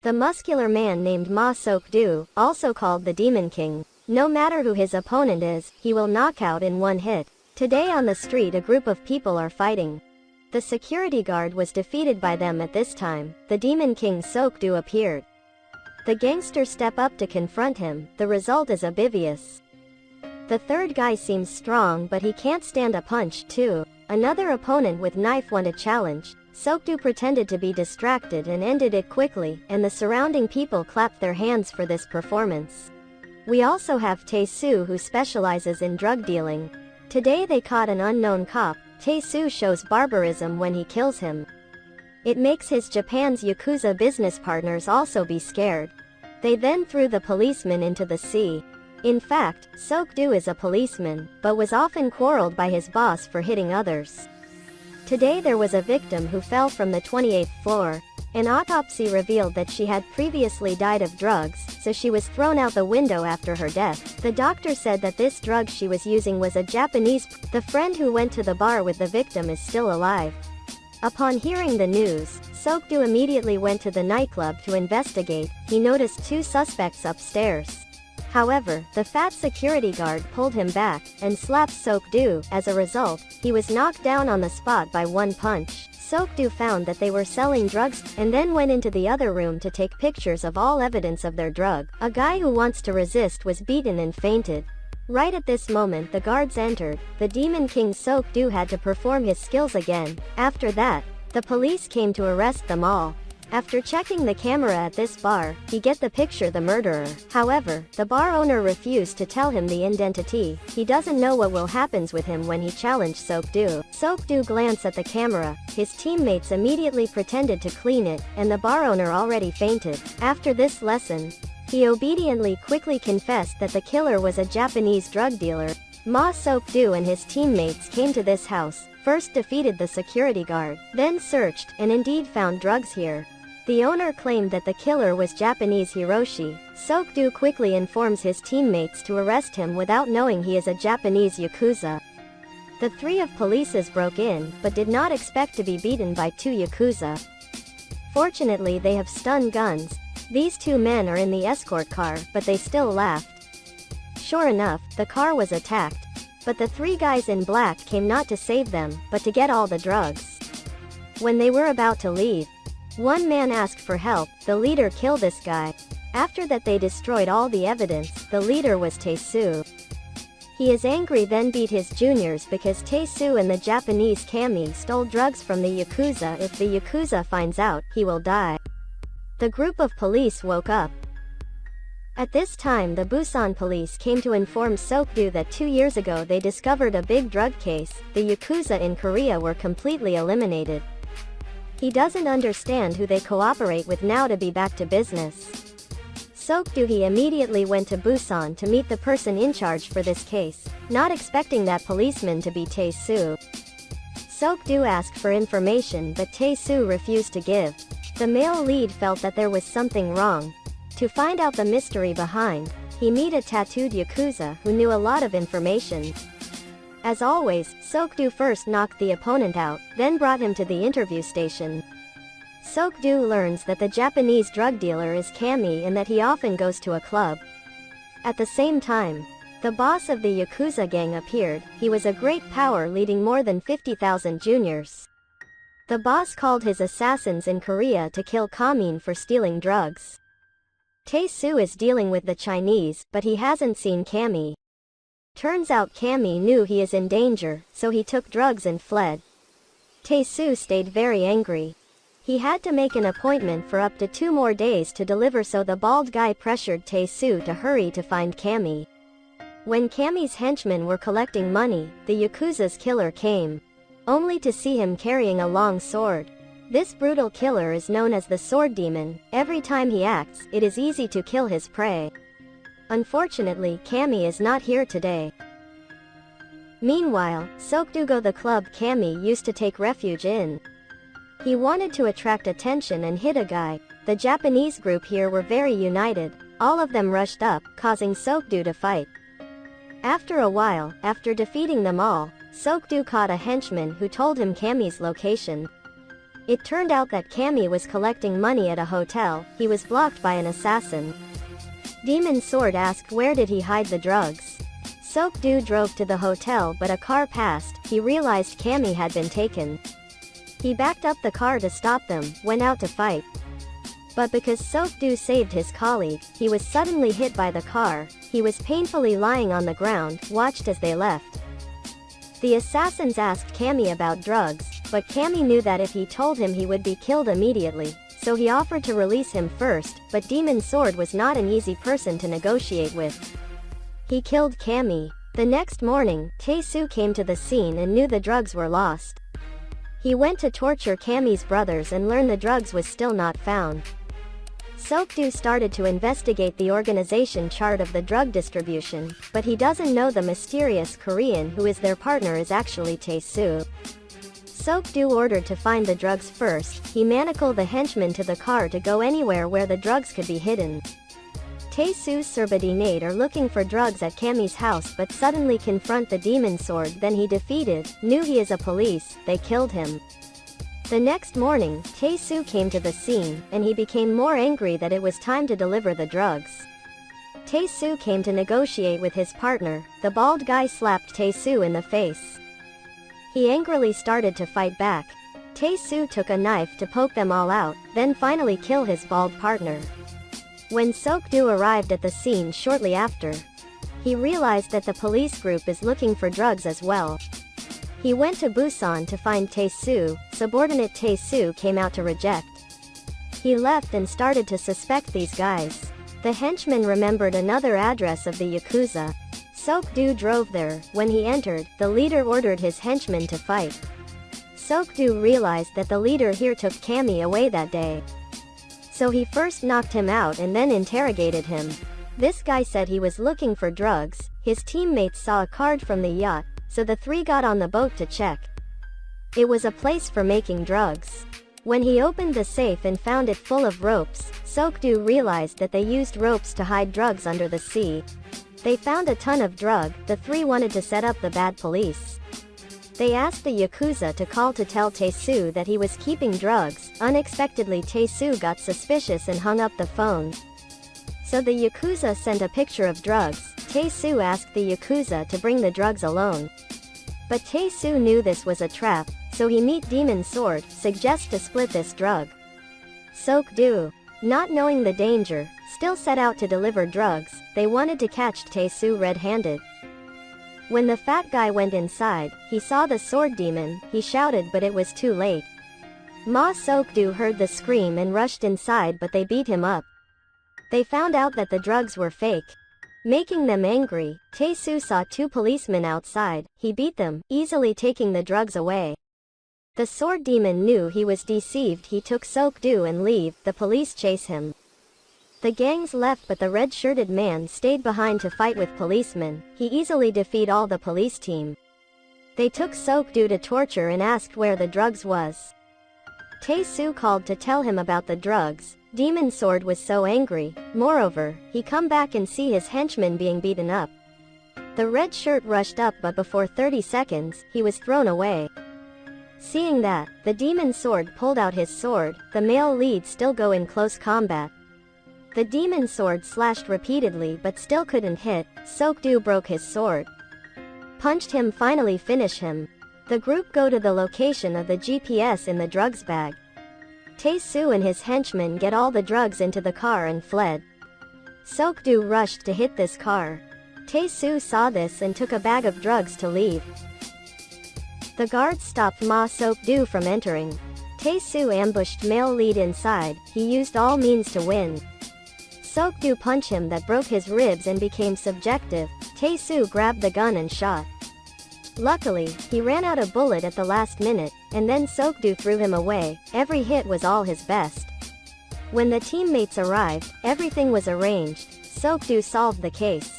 The muscular man named Ma-seok-do, also called the Demon King. No matter who his opponent is, he will knock out in one hit. Today on the street a group of people are fighting. The security guard was defeated by them at this time. The Demon King Seok-do appeared. The gangsters step up to confront him. The result is oblivious. The third guy seems strong but he can't stand a punch too. Another opponent with knife won a challenge. Seok-do pretended to be distracted and ended it quickly, and the surrounding people clapped their hands for this performance. We also have Tae-soo, who specializes in drug dealing. Today they caught an unknown cop. Tae-soo shows barbarism when he kills him. It makes his Japan's Yakuza business partners also be scared. They then threw the policeman into the sea. In fact, Seok-do is a policeman, but was often quarreled by his boss for hitting others. Today there was a victim who fell from the 28th floor. An autopsy revealed that she had previously died of drugs, so she was thrown out the window after her death. The doctor said that this drug she was using was a Japanese. The friend who went to the bar with the victim is still alive. Upon hearing the news, Seok-do immediately went to the nightclub to investigate. He noticed two suspects upstairs. However, the fat security guard pulled him back and slapped Seok-do. As a result, he was knocked down on the spot by one punch. Seok-do found that they were selling drugs, and then went into the other room to take pictures of all evidence of their drug. A guy who wants to resist was beaten and fainted. Right at this moment the guards entered. The Demon King Seok-do had to perform his skills again. After that, the police came to arrest them all. After checking the camera at this bar, he get the picture the murderer. However, the bar owner refused to tell him the identity. He doesn't know what will happens with him when he challenged Seok-do. Seok-do glanced at the camera. His teammates immediately pretended to clean it, and the bar owner already fainted. After this lesson, he obediently quickly confessed that the killer was a Japanese drug dealer. Ma-seok-do and his teammates came to this house, first defeated the security guard, then searched, and indeed found drugs here. The owner claimed that the killer was Japanese Hiroshi. Seok-do quickly informs his teammates to arrest him without knowing he is a Japanese Yakuza. The three of polices broke in, but did not expect to be beaten by two Yakuza. Fortunately they have stun guns. These two men are in the escort car, but they still laughed. Sure enough, the car was attacked. But the three guys in black came not to save them, but to get all the drugs. When they were about to leave, one man asked for help. The leader killed this guy. After that they destroyed all the evidence. The leader was Tae-soo. He is angry, then beat his juniors because Tae-soo and the Japanese Kami stole drugs from the Yakuza. If the Yakuza finds out, he will die. The group of police woke up. At this time the Busan police came to inform Seok-do that 2 years ago they discovered a big drug case. The Yakuza in Korea were completely eliminated. He doesn't understand who they cooperate with now to be back to business. Seok-do he immediately went to Busan to meet the person in charge for this case, not expecting that policeman to be Tae-soo. Seok-do asked for information but Tae-soo refused to give. The male lead felt that there was something wrong. To find out the mystery behind, he met a tattooed Yakuza who knew a lot of information. As always, Seok-do first knocked the opponent out, then brought him to the interview station. Seok-do learns that the Japanese drug dealer is Kami and that he often goes to a club. At the same time, the boss of the Yakuza gang appeared. He was a great power leading more than 50,000 juniors. The boss called his assassins in Korea to kill Kami for stealing drugs. Tae-soo is dealing with the Chinese, but he hasn't seen Kami. Turns out Kami knew he is in danger, so he took drugs and fled. Tae-soo stayed very angry. He had to make an appointment for up to 2 more days to deliver, so the bald guy pressured Tae-soo to hurry to find Kami. When Kami's henchmen were collecting money, the Yakuza's killer came, only to see him carrying a long sword. This brutal killer is known as the Sword Demon. Every time he acts, it is easy to kill his prey. Unfortunately, Kami is not here today. Meanwhile, Seok-do go the club Kami used to take refuge in. He wanted to attract attention and hit a guy. The Japanese group here were very united. All of them rushed up, causing Seok-do to fight. After a while, after defeating them all, Seok-do caught a henchman who told him Kami's location. It turned out that Cammy was collecting money at a hotel. He was blocked by an assassin. Demon Sword asked where did he hide the drugs. Seok-do drove to the hotel, but a car passed. He realized Cammy had been taken. He backed up the car to stop them, went out to fight. But because Seok-do saved his colleague, he was suddenly hit by the car. He was painfully lying on the ground, watched as they left. The assassins asked Cammy about drugs, but Cammy knew that if he told him he would be killed immediately, so he offered to release him first, but Demon Sword was not an easy person to negotiate with. He killed Cammy. The next morning, Tae-soo came to the scene and knew the drugs were lost. He went to torture Cammy's brothers and learned the drugs was still not found. Seok-do started to investigate the organization chart of the drug distribution, but he doesn't know the mysterious Korean who is their partner is actually Tae-soo. Seok-do ordered to find the drugs first. He manacled the henchman to the car to go anywhere where the drugs could be hidden. Tae-soo's subordinate are looking for drugs at Cammy's house but suddenly confront the Demon Sword. Then he defeated, knew he is a police, they killed him. The next morning, Tae-soo came to the scene, and he became more angry that it was time to deliver the drugs. Tae-soo came to negotiate with his partner. The bald guy slapped Tae-soo in the face. He angrily started to fight back. Tae-soo took a knife to poke them all out, then finally kill his bald partner. When Seok-do arrived at the scene shortly after, he realized that the police group is looking for drugs as well. He went to Busan to find Tae-soo. Subordinate Tae-soo came out to reject. He left and started to suspect these guys. The henchman remembered another address of the Yakuza. Seok-do drove there. When he entered, the leader ordered his henchmen to fight. Seok-do realized that the leader here took Cammy away that day. So he first knocked him out and then interrogated him. This guy said he was looking for drugs. His teammates saw a card from the yacht, so the three got on the boat to check. It was a place for making drugs. When he opened the safe and found it full of ropes, Seok-do realized that they used ropes to hide drugs under the sea. They found a ton of drug. The three wanted to set up the bad police. They asked the Yakuza to call to tell Tae-soo that he was keeping drugs. Unexpectedly, Tae-soo got suspicious and hung up the phone. So the Yakuza sent a picture of drugs. Tae-soo asked the Yakuza to bring the drugs alone. But Tae-soo knew this was a trap, so he meet Demon Sword, suggests to split this drug. Seok-do, not knowing the danger, still set out to deliver drugs. They wanted to catch Tae-soo red-handed. When the fat guy went inside, he saw the sword demon. He shouted, but it was too late. Ma Seok-do heard the scream and rushed inside, but they beat him up. They found out that the drugs were fake. Making them angry, Tae-soo saw two policemen outside. He beat them, easily taking the drugs away. The sword demon knew he was deceived. He took Seok-do and leave. The police chase him. The gangs left, but the red-shirted man stayed behind to fight with policemen. He easily defeated all the police team. They took Seok-do to torture and asked where the drugs was. Tae-soo called to tell him about the drugs. Demon Sword was so angry. Moreover, he come back and see his henchmen being beaten up. The red shirt rushed up, but before 30 seconds, he was thrown away. Seeing that, the Demon Sword pulled out his sword. The male lead still go in close combat. The Demon Sword slashed repeatedly but still couldn't hit. Seok-do broke his sword. Punched him, finally finish him. The group go to the location of the GPS in the drugs bag. Tae-soo and his henchmen get all the drugs into the car and fled. Seok-do rushed to hit this car. Tae-soo saw this and took a bag of drugs to leave. The guards stopped Ma Seok-do from entering. Tae-soo ambushed male lead inside. He used all means to win. Seok-do punched him that broke his ribs and became subjective. Tae-soo grabbed the gun and shot. Luckily, he ran out of bullet at the last minute, and then Seok-do threw him away. Every hit was all his best. When the teammates arrived, everything was arranged. Seok-do solved the case.